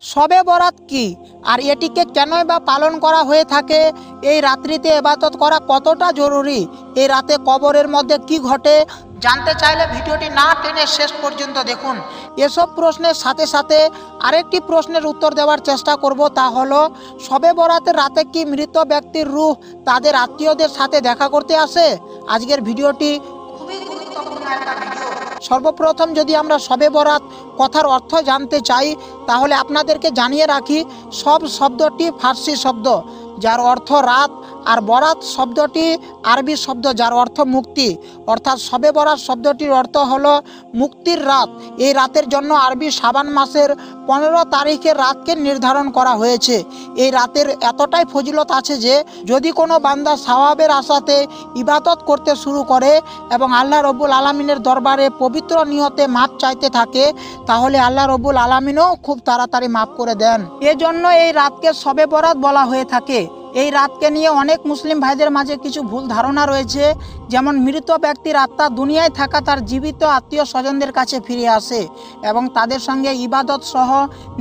শবে বরাত কি আর এটিকে কেনই বা পালন করা হয়ে থাকে? এই রাত্রিতে ইবাদত করা কতটা জরুরি? এই রাতে কবরের মধ্যে কি ঘটে? জানতে চাইলে ভিডিওটি না টেনে শেষ পর্যন্ত দেখুন। এসব প্রশ্নের সাথে সাথে আরেকটি প্রশ্নের উত্তর দেওয়ার চেষ্টা করব, তা হলো শবে বরাতের রাতে কি মৃত ব্যক্তির রূহ তাদের আত্মীয়দের সাথে দেখা করতে আসে? আজকের ভিডিওটি খুবই গুরুত্বপূর্ণ একটা ভিডিও। সর্বপ্রথম যদি আমরা শবে বরাত কথার অর্থ জানতে চাই, তাহলে আপনাদেরকে জানিয়ে রাখি, সব শব্দটি ফার্সি শব্দ যার অর্থ রাত, আর বরাত শব্দটি আরবি শব্দ যার অর্থ মুক্তি। অর্থাৎ শবে বরাত শব্দটির অর্থ হলো মুক্তির রাত। এই রাতের জন্য আরবি শাবান মাসের 15 তারিখের রাতকে নির্ধারণ করা হয়েছে। এই রাতের এতটাই ফজিলত আছে যে যদি কোনো বান্দা সওয়াবের আশাতে ইবাদত করতে শুরু করে এবং আল্লাহ রব্বুল আলামিনের দরবারে পবিত্র নিয়তে মাপ চাইতে থাকে, তাহলে আল্লাহ রব্বুল আলামিনও খুব তাড়াতাড়ি মাফ করে দেন। এজন্য এই রাতকে শবে বরাত বলা হয়ে থাকে। এই রাতকে নিয়ে অনেক মুসলিম ভাইদের মাঝে কিছু ভুল ধারণা রয়েছে, যেমন মৃত ব্যক্তির আত্মা দুনিয়ায় থাকা তার জীবিত আত্মীয় স্বজনদের কাছে ফিরে আসে এবং তাদের সঙ্গে ইবাদত সহ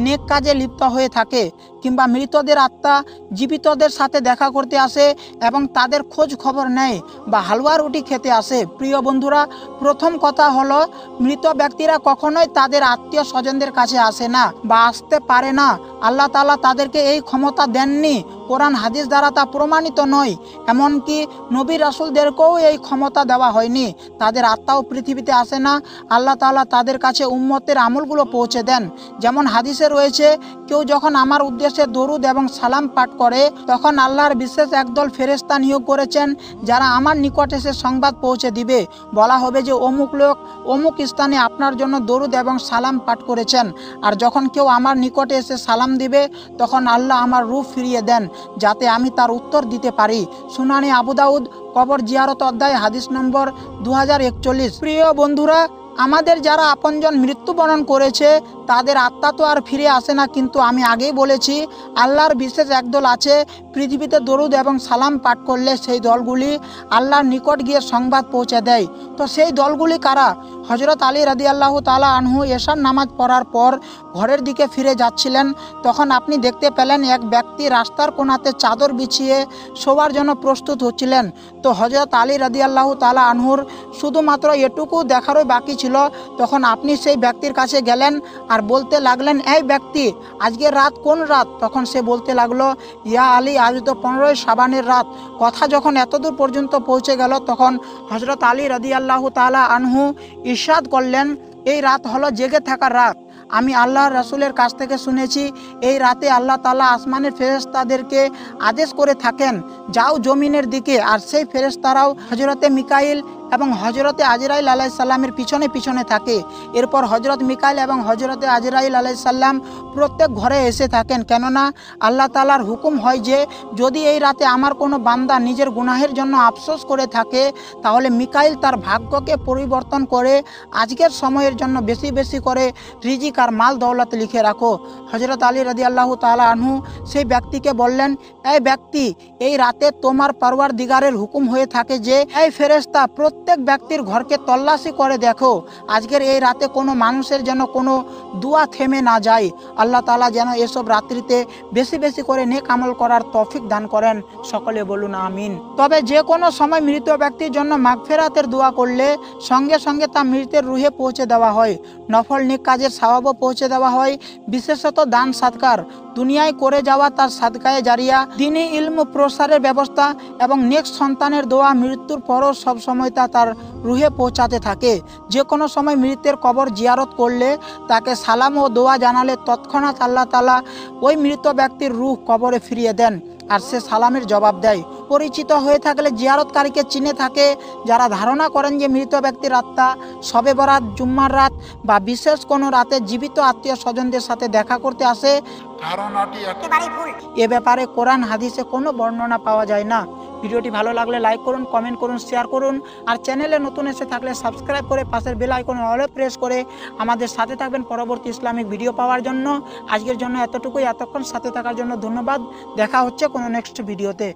নেক কাজে লিপ্ত হয়ে থাকে, কিংবা মৃতদের আত্মা জীবিতদের সাথে দেখা করতে আসে এবং তাদের খোঁজ খবর নেয় বা হালুয়া রুটি খেতে আসে। প্রিয় বন্ধুরা, প্রথম কথা হলো, মৃত ব্যক্তিরা কখনোই তাদের আত্মীয় স্বজনদের কাছে আসে না বা আসতে পারে না। আল্লাহ তাআলা তাদেরকে এই ক্ষমতা দেননি, কোরআন হাদিস দ্বারা তা প্রমাণিত নয়। এমনকি নবী রাসূলদেরকেও এই ক্ষমতা দেওয়া হয়নি। তাদের আত্মাও পৃথিবীতে আসে না। আল্লাহ তাআলা তাদের কাছে উম্মতের আমলগুলো পৌঁছে দেন। যেমন হাদিসে রয়েছে, কেউ যখন আমার উদ্দেশ্যে দরুদ এবং সালাম পাঠ করে, তখন আল্লাহর বিশেষ একদল ফেরেশতা নিয়োগ করেছেন যারা আমার নিকট এসে সংবাদ পৌঁছে দিবে। বলা হবে যে অমুক লোক অমুক স্থানে আপনার জন্য দরুদ এবং সালাম পাঠ করেছেন। আর যখন কেউ আমার নিকটে এসে সালাম দিবে, তখন আল্লাহ আমার রূহ ফিরিয়ে দেন যাতে আমি তার উত্তর দিতে পারি। সুনানে আবু দাউদ কবর জিয়ারত অধ্যায় হাদিস নম্বর 2041। প্রিয় বন্ধুরা, আমাদের যারা আপনজন মৃত্যুবরণ করেছে তাদের আত্মা তো আর ফিরে আসে না, কিন্তু আমি আগেই বলেছি আল্লাহর বিশেষ একদল আছে, পৃথিবীতে দরুদ এবং সালাম পাঠ করলে সেই দলগুলি আল্লাহর নিকট গিয়ে সংবাদ পৌঁছে দেয়। তো সেই দলগুলি কারা? হযরত আলী রাদিয়াল্লাহু তাআলা আনহু এশার নামাজ পড়ার পর ঘরের দিকে ফিরে যাচ্ছিলেন। তখন আপনি দেখতে পেলেন এক ব্যক্তি রাস্তার কোণাতে চাদর বিছিয়ে শোবার জন্য প্রস্তুত হচ্ছিলেন। তো হযরত আলী রাদিয়াল্লাহু তাআলা আনহুর শুধুমাত্র এটুকু দেখারই বাকি ছিল। তখন আপনি সেই ব্যক্তির কাছে গেলেন আর বলতে লাগলেন, এই ব্যক্তি, আজকের রাত কোন রাত? তখন সে বলতে লাগলো, ইয়া আলী, আজ তো 15 শাবানের রাত। কথা যখন এতদূর পর্যন্ত পৌঁছে গেল, তখন হযরত আলী রাদিয়াল্লাহু তাআলা আনহু ইরশাদ করলেন, এই রাত হলো জেগে থাকার রাত। আমি আল্লাহর রাসূলের কাছ থেকে শুনেছি, এই রাতে আল্লাহ তাআলা আসমানের ফেরেশতাদেরকে আদেশ করে থাকেন, যাও জমিনের দিকে। আর সেই ফেরেশতারাও হযরতে মিকাইল এবং হযরতে আজরাইল আলাইহিস সালামের পিছনে পিছনে থাকে। এরপর হযরত মিকাইল এবং হযরতে আজরাইল আলাইহিস সালাম প্রত্যেক ঘরে এসে থাকেন, কেননা আল্লাহ তাআলার হুকুম হয় যে যদি এই রাতে আমার কোনো বান্দা নিজের গুনাহের জন্য আফসোস করে থাকে, তাহলে মিকাইল তার ভাগ্যকে পরিবর্তন করে আজকের সময়ের জন্য বেশি বেশি করে রিজিক আর মাল দৌলত লিখে রাখো। হযরত আলী রাদিয়াল্লাহু তাআলা আনহু সেই ব্যক্তিকে বললেন, এই ব্যক্তি, এই রাতে তোমার পরওয়ারদিগারের হুকুম হয়ে থাকে যে এই ফেরেশতা প্রত্যেক ব্যক্তির ঘরকে তল্লাশি করে দেখো, আজকের এই রাতে কোনো মানুষের যেন কোনো দুয়া থেমে না যায়। আল্লাহ তাআলা যেন এসব রাত্রিতে বেশি বেশি করে নেক আমল করার তৌফিক দান করেন। সকলে বলুন আমিন। তবে যে কোনো সময় মৃত ব্যক্তির জন্য মাগফিরাতের দোয়া করলে সঙ্গে সঙ্গে তা মৃতের রুহে পৌঁছে দেওয়া হয়। নফল নেক কাজের সওয়াবও পৌঁছে দেওয়া হয়। বিশেষত দান সাদকার, দুনিয়ায় করে যাওয়া তার সাদকায়ে জারিয়া, দ্বীনি ইলম প্রসারের ব্যবস্থা এবং নেক্সট সন্তানের দোয়া মৃত্যুর পরও সবসময় তা তার রুহে পৌঁছাতে থাকে। যে কোনো সময় মৃতের কবর জিয়ারত করলে, তাকে সালাম ও দোয়া জানালে তৎক্ষণাৎ আল্লাহ তাআলা ওই মৃত ব্যক্তির রূহ কবরে ফিরিয়ে দেন আর সে সালামের জবাব দেয়। পরিচিত হয়ে থাকলে জিয়ারতকারীকে চিনে থাকে। যারা ধারণা করেন যে মৃত ব্যক্তির আত্মা শবে বরাত, জুম্মার রাত বা বিশেষ কোনো রাতে জীবিত আত্মীয় স্বজনদের সাথে দেখা করতে আসে, ধারণাটি একেবারেই ভুল। এ ব্যাপারে কোরআন হাদিসে কোনো বর্ণনা পাওয়া যায় না। ভিডিওটি ভালো লাগলে লাইক করুন, কমেন্ট করুন, শেয়ার করুন। আর চ্যানেলে নতুন এসে থাকলে সাবস্ক্রাইব করে পাশের বেল আইকনে অলে প্রেস করে আমাদের সাথে থাকবেন পরবর্তী ইসলামিক ভিডিও পাওয়ার জন্য। আজকের জন্য এতটুকুই। এতক্ষণ সাথে থাকার জন্য ধন্যবাদ। দেখা হচ্ছে কোনো নেক্সট ভিডিওতে।